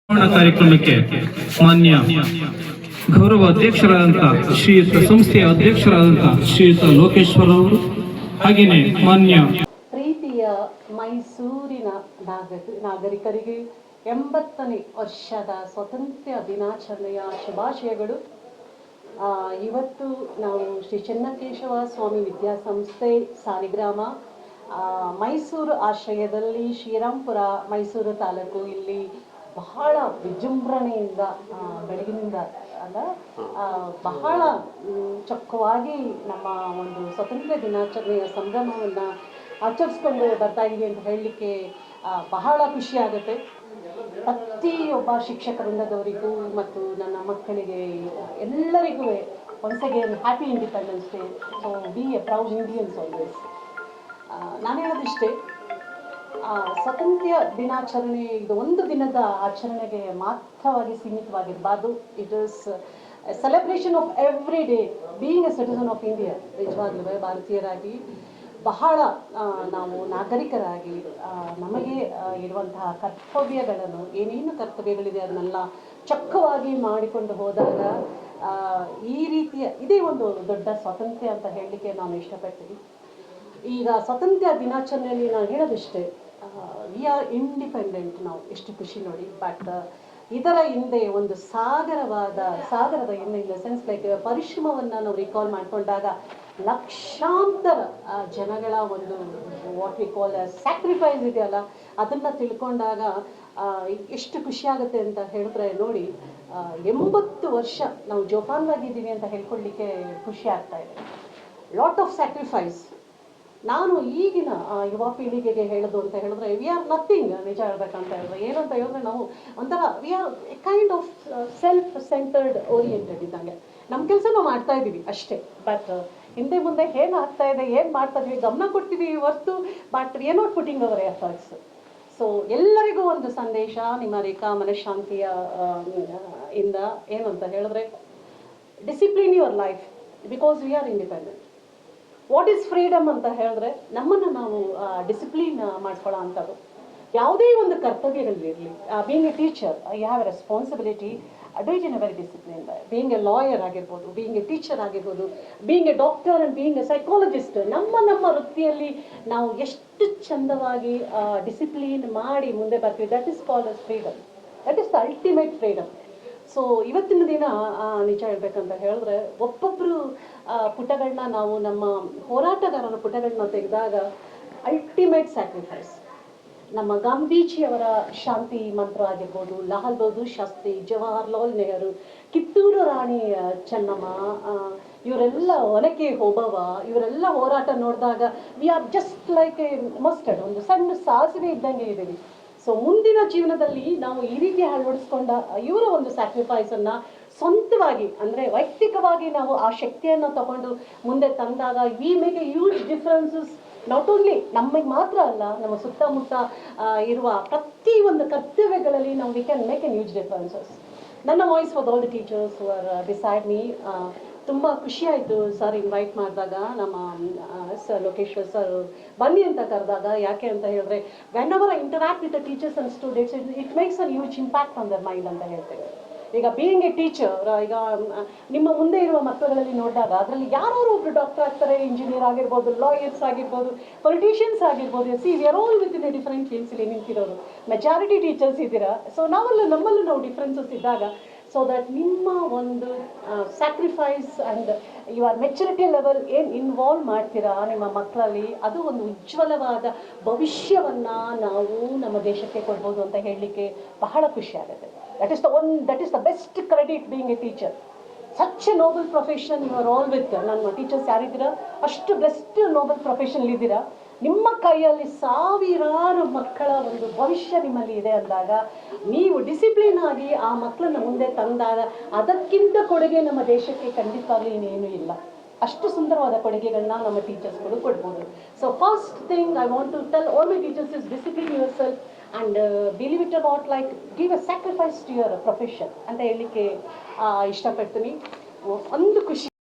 ಕಾರ್ಯಕ್ರಮಕ್ಕೆ ಮಾನ್ಯ ಗೌರವ ಅಧ್ಯಕ್ಷರಾದಂತಹ ಶ್ರೀಯುತ ಸಂಸ್ಥೆಯ ಅಧ್ಯಕ್ಷರಾದಂತಹ ಶ್ರೀಯುತ ಲೋಕೇಶ್ವರ ಅವರು ಹಾಗೆಯೇ ಮಾನ್ಯ ಪ್ರೀತಿಯ ಮೈಸೂರಿನ ನಾಗರಿಕರಿಗೆ 80ನೇ ವರ್ಷದ ಸ್ವಾತಂತ್ರ್ಯ ದಿನಾಚರಣೆಯ ಶುಭಾಶಯಗಳು. ಇವತ್ತು ನಾವು ಶ್ರೀ ಚೆನ್ನಕೇಶವ ಸ್ವಾಮಿ ವಿದ್ಯಾಸಂಸ್ಥೆ ಸಾಲಿಗ್ರಾಮ ಮೈಸೂರು ಆಶ್ರಯದಲ್ಲಿ ಶ್ರೀರಾಂಪುರ ಮೈಸೂರು ತಾಲೂಕು ಇಲ್ಲಿ ಬಹಳ ವಿಜೃಂಭಣೆಯಿಂದ ಬೆಳಗಿನಿಂದ ಅಲ್ಲ ಬಹಳ ಚೊಕ್ಕವಾಗಿ ನಮ್ಮ ಒಂದು ಸ್ವಾತಂತ್ರ್ಯ ದಿನಾಚರಣೆಯ ಸಂಭ್ರಮವನ್ನು ಆಚರಿಸ್ಕೊಂಡು ಬರ್ತಾ ಇದ್ದೀವಿ ಅಂತ ಹೇಳಲಿಕ್ಕೆ ಬಹಳ ಖುಷಿ ಆಗುತ್ತೆ. ಪ್ರತಿಯೊಬ್ಬ ಶಿಕ್ಷಕರಿಂದದವರಿಗೂ ಮತ್ತು ನನ್ನ ಮಕ್ಕಳಿಗೆ ಎಲ್ಲರಿಗೂ once again happy independence day. So be a proud Indians always. ನಾನು ಹೇಳೋದಿಷ್ಟೇ, ಸ್ವಾತಂತ್ರ್ಯ ದಿನಾಚರಣೆ ಇದು ಒಂದು ದಿನದ ಆಚರಣೆಗೆ ಮಾತ್ರವಾಗಿ ಸೀಮಿತವಾಗಿರಬಾರ್ದು. It is celebration of every day being a citizen of India. ನಿಜವಾಗ್ಲೂ ಭಾರತೀಯರಾಗಿ ಬಹಳ ನಾವು ನಾಗರಿಕರಾಗಿ ನಮಗೆ ಇರುವಂತಹ ಕರ್ತವ್ಯಗಳನ್ನು ಏನೇನು ಕರ್ತವ್ಯಗಳಿದೆ ಅದನ್ನೆಲ್ಲ ಚೊಕ್ಕವಾಗಿ ಮಾಡಿಕೊಂಡು ಹೋದಾಗ ಈ ರೀತಿಯ ಇದೇ ಒಂದು ದೊಡ್ಡ ಸ್ವಾತಂತ್ರ್ಯ ಅಂತ ಹೇಳಲಿಕ್ಕೆ ನಾನು ಇಷ್ಟಪಡ್ತೀನಿ. ಈಗ ಸ್ವಾತಂತ್ರ್ಯ ದಿನಾಚರಣೆಯಲ್ಲಿ ನಾನು ಹೇಳೋದಿಷ್ಟೇ, ವಿ ಆರ್ ಇಂಡಿಪೆಂಡೆಂಟ್. ನಾವು ಎಷ್ಟು ಖುಷಿ ನೋಡಿ. ಬಟ್ ಇದರ ಹಿಂದೆ ಒಂದು ಸಾಗರದ ಹಿಂದೆ ಇನ್ ದ ಸೆನ್ಸ್ ಲೈಕ್ ಪರಿಶ್ರಮವನ್ನು ನಾವು ರಿಕಾಲ್ ಮಾಡಿಕೊಂಡಾಗ ಲಕ್ಷಾಂತರ ಜನಗಳ ಒಂದು ವಾಟ್ ವಿ ಕಾಲ್ ಸ್ಯಾಕ್ರಿಫೈಸ್ ಇದೆಯಲ್ಲ, ಅದನ್ನು ತಿಳ್ಕೊಂಡಾಗ ಎಷ್ಟು ಖುಷಿಯಾಗುತ್ತೆ ಅಂತ ಹೇಳಿದ್ರೆ ನೋಡಿ. 80 ವರ್ಷ ನಾವು ಜೋಪಾನವಾಗಿದ್ದೀವಿ ಅಂತ ಹೇಳ್ಕೊಳ್ಳಿಕ್ಕೆ ಖುಷಿ ಆಗ್ತಾ ಇದೆ. Lot of sacrifice. ನಾನು ಈಗಿನ ಯುವ ಪೀಳಿಗೆಗೆ ಹೇಳೋದು ಅಂತ ಹೇಳಿದ್ರೆ, ವಿ ಆರ್ ನಥಿಂಗ್. ನಿಜ ಹೇಳ್ಬೇಕಂತ ಹೇಳಿದ್ರೆ ಏನಂತ ಹೇಳಿದ್ರೆ, ನಾವು ಒಂಥರ we are a kind of self centred oriented ಇದ್ದಂಗೆ. ನಮ್ಮ ಕೆಲಸ ನಾವು ಮಾಡ್ತಾ ಇದ್ದೀವಿ ಅಷ್ಟೇ. ಬಟ್ ಹಿಂದೆ ಮುಂದೆ ಏನು ಆಗ್ತಾ ಇದೆ, ಏನು ಮಾಡ್ತಾ ಇದೀವಿ ಗಮನ ಕೊಡ್ತೀವಿ ಹೊರತು ಬಟ್ ಏನೋ ಪುಟಿಂಗ್ ಅವರ್ ಎಫರ್ಟ್ಸ್. ಸೊ ಎಲ್ಲರಿಗೂ ಒಂದು ಸಂದೇಶ ನಿಮ್ಮ ರೇಖಾ ಮನಃಶಾಂತಿಯ ಇಂದ ಏನು ಅಂತ ಹೇಳಿದ್ರೆ, discipline your life because we are independent. What is freedom ಅಂತ ಹೇಳಿದ್ರೆ, ನಮ್ಮನ್ನು ನಾವು ಡಿಸಿಪ್ಲಿನ್ ಮಾಡ್ಕೊಳ್ಳೋ ಅಂಥದ್ದು. ಯಾವುದೇ ಒಂದು ಕರ್ತವ್ಯಗಳಿರಲಿ, being a teacher I have a responsibility do it in a very discipline. Being a lawyer ಆಗಿರ್ಬೋದು, ಬೀಯಿಂಗ್ ಎ ಟೀಚರ್ ಆಗಿರ್ಬೋದು, being a doctor and being a psychologist, ನಮ್ಮ ವೃತ್ತಿಯಲ್ಲಿ ನಾವು ಎಷ್ಟು ಚಂದವಾಗಿ ಡಿಸಿಪ್ಲಿನ್ ಮಾಡಿ ಮುಂದೆ ಬರ್ತೀವಿ. That is called as freedom. That is the ultimate freedom. So ಇವತ್ತಿನ ದಿನ ನಿಜ ಹೇಳ್ಬೇಕಂತ ಹೇಳಿದ್ರೆ, ಒಬ್ಬೊಬ್ಬರು ಪುಟಗಳನ್ನ ನಾವು ನಮ್ಮ ಹೋರಾಟಗಾರರ ಪುಟಗಳನ್ನ ತೆಗೆದಾಗ ಅಲ್ಟಿಮೇಟ್ ಸ್ಯಾಕ್ರಿಫೈಸ್. ನಮ್ಮ ಗಾಂಧೀಜಿಯವರ ಶಾಂತಿ ಮಂತ್ರ ಆಗಿರ್ಬೋದು, ಲಾಲ್ ಬಹದ್ದೂರ್ ಶಾಸ್ತ್ರಿ, ಜವಾಹರ್ಲಾಲ್ ನೆಹರು, ಕಿತ್ತೂರು ರಾಣಿ ಚೆನ್ನಮ್ಮ, ಇವರೆಲ್ಲ ಒನಕೆ ಓಬವ್ವ, ಇವರೆಲ್ಲ ಹೋರಾಟ ನೋಡಿದಾಗ we are just like A mustard, ಒಂದು ಸಣ್ಣ ಸಾಸಿವೆ ಇದ್ದಂಗೆ ಇದ್ದೀವಿ. ಸೊ ಮುಂದಿನ ಜೀವನದಲ್ಲಿ ನಾವು ಈ ರೀತಿ ಅಳವಡಿಸ್ಕೊಂಡ ಇವರ ಒಂದು ಸ್ಯಾಕ್ರಿಫೈಸನ್ನು ಸ್ವಂತವಾಗಿ ಅಂದರೆ ವೈಯಕ್ತಿಕವಾಗಿ ನಾವು ಆ ಶಕ್ತಿಯನ್ನು ತಗೊಂಡು ಮುಂದೆ ತಂದಾಗ we make A huge differences. Not only ನಮಗೆ ಮಾತ್ರ ಅಲ್ಲ, ನಮ್ಮ ಸುತ್ತಮುತ್ತ ಇರುವ ಪ್ರತಿ ಒಂದು ಕರ್ತವ್ಯಗಳಲ್ಲಿ ನಾವು we can make an huge differences. ನನ್ನ voice for all the teachers who are beside me. ತುಂಬ ಖುಷಿಯಾಯಿತು ಸರ್ ಇನ್ವೈಟ್ ಮಾಡಿದಾಗ, ನಮ್ಮ ಸರ್ ಲೋಕೇಶ್ವರ್ ಸರ್ ಬನ್ನಿ ಅಂತ ಕರೆದಾಗ. ಯಾಕೆ ಅಂತ ಹೇಳಿದ್ರೆ, when ever I interact with the teachers and students it makes an huge impact on their mind ಅಂತ ಹೇಳ್ತೇವೆ. ಈಗ ಬೀಯಿಂಗ್ ಎ ಟೀಚರ್, ಈಗ ನಿಮ್ಮ ಮುಂದೆ ಇರುವ ಮಕ್ಕಳಲ್ಲಿ ನೋಡಿದಾಗ ಅದರಲ್ಲಿ ಯಾರು ಒಬ್ರು ಡಾಕ್ಟರ್ ಆಗ್ತಾರೆ, ಇಂಜಿನಿಯರ್ ಆಗಿರ್ಬೋದು, ಲಾಯರ್ಸ್ ಆಗಿರ್ಬೋದು, ಪೊಲಿಟಿಷಿಯನ್ಸ್ ಆಗಿರ್ಬೋದು. See we are all with in a different ಫೀಲ್ಡ್ಸಲ್ಲಿ ನಿಂತಿರೋರು. ಮೆಜಾರಿಟಿ ಟೀಚರ್ಸ್ ಇದ್ದೀರಾ. ಸೊ ನಮ್ಮಲ್ಲೂ ನಾವು ಡಿಫ್ರೆನ್ಸಸ್ ಇದ್ದಾಗ ಸೊ ದಟ್ ನಿಮ್ಮ ಒಂದು sacrifice and your maturity level ಏನು ಇನ್ವಾಲ್ವ್ ಮಾಡ್ತೀರಾ ನಿಮ್ಮ ಮಕ್ಕಳಲ್ಲಿ, ಅದು ಒಂದು ಉಜ್ವಲವಾದ ಭವಿಷ್ಯವನ್ನು ನಾವು ನಮ್ಮ ದೇಶಕ್ಕೆ ಕೊಡ್ಬೋದು ಅಂತ ಹೇಳಲಿಕ್ಕೆ ಬಹಳ ಖುಷಿ ಆಗುತ್ತೆ. That is the best credit being a teacher. Such a noble profession you are all with. ನನ್ನ ಟೀಚರ್ಸ್ ಯಾರಿದ್ದೀರಾ ಅಷ್ಟು ಬೆಸ್ಟ್ ನೋಬಲ್ ಪ್ರೊಫೆಷನ್ ಇದ್ದೀರಾ. ನಿಮ್ಮ ಕೈಯಲ್ಲಿ ಸಾವಿರಾರು ಮಕ್ಕಳ ಒಂದು ಭವಿಷ್ಯ ನಿಮ್ಮಲ್ಲಿ ಇದೆ ಅಂದಾಗ, ನೀವು ಡಿಸಿಪ್ಲಿನ್ ಆಗಿ ಆ ಮಕ್ಕಳನ್ನ ಮುಂದೆ ತಂದಾಗ ಅದಕ್ಕಿಂತ ಕೊಡುಗೆ ನಮ್ಮ ದೇಶಕ್ಕೆ ಖಂಡಿತವಾಗ್ಲೂ ಇನ್ನೇನು ಇಲ್ಲ. ಅಷ್ಟು ಸುಂದರವಾದ ಕೊಡುಗೆಗಳನ್ನ ನಮ್ಮ ಟೀಚರ್ಸ್ಗಳು ಕೊಡ್ಬೋದು. So first thing I want to tell all my teachers is discipline yourself and believe it about like give a sacrifice to your profession ಅಂತ ಹೇಳಲಿಕ್ಕೆ ಇಷ್ಟಪಡ್ತೀನಿ. ಒಂದು ಖುಷಿ